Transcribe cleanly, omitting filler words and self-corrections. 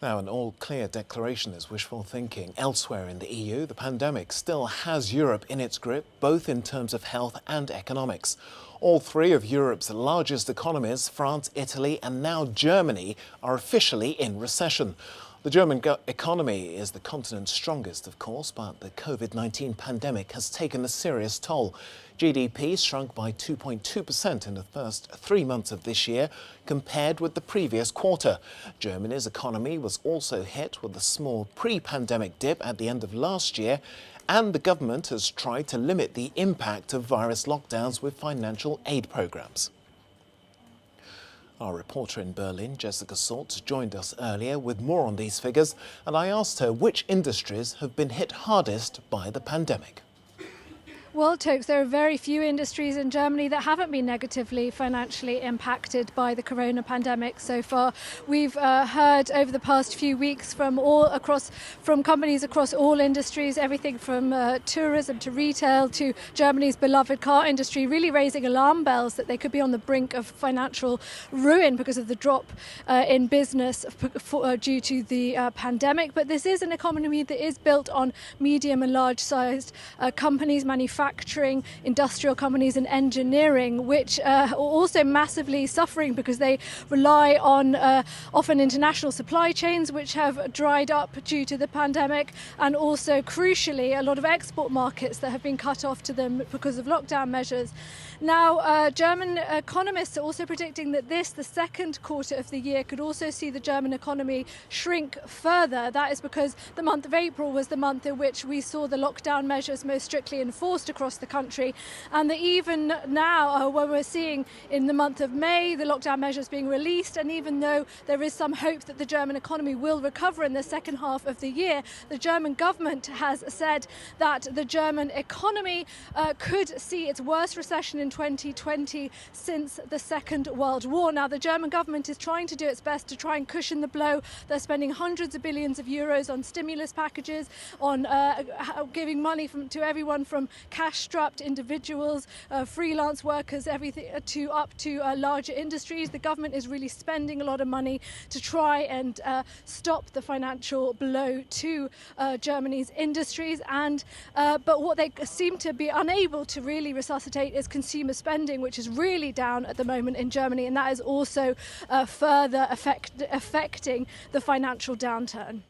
Now, an all-clear declaration is wishful thinking. Elsewhere in the EU, the pandemic still has Europe in its grip, both in terms of health and economics. All three of Europe's largest economies, France, Italy and now Germany, are officially in recession. The German economy is the continent's strongest, of course, but the COVID-19 pandemic has taken a serious toll. GDP shrunk by 2.2% in the first 3 months of this year, compared with the previous quarter. Germany's economy was also hit with a small pre-pandemic dip at the end of last year, and the government has tried to limit the impact of virus lockdowns with financial aid programs. Our reporter in Berlin, Jessica Saltz, joined us earlier with more on these figures, and I asked her which industries have been hit hardest by the pandemic. Well, Tokes, there are very few industries in Germany that haven't been negatively financially impacted by the corona pandemic so far. We've heard over the past few weeks from companies across all industries, everything from tourism to retail to Germany's beloved car industry, really raising alarm bells that they could be on the brink of financial ruin because of the drop in business due to the pandemic. But this is an economy that is built on medium and large-sized companies, manufacturing, industrial companies and engineering, which are also massively suffering because they rely on often international supply chains which have dried up due to the pandemic, and also crucially a lot of export markets that have been cut off to them because of lockdown measures. Now, German economists are also predicting that the second quarter of the year could also see the German economy shrink further. That is because the month of April was the month in which we saw the lockdown measures most strictly enforced across the country, and that even now when we're seeing in the month of May the lockdown measures being released, and even though there is some hope that the German economy will recover in the second half of the year, the German government has said that the German economy could see its worst recession in 2020 since the Second World War. Now, the German government is trying to do its best to try and cushion the blow. They're spending hundreds of billions of euros on stimulus packages, on giving money to everyone from cash-strapped individuals, freelance workers, everything up to larger industries. The government is really spending a lot of money to try and stop the financial blow to Germany's industries. But what they seem to be unable to really resuscitate is consumer spending, which is really down at the moment in Germany, and that is also further affecting the financial downturn.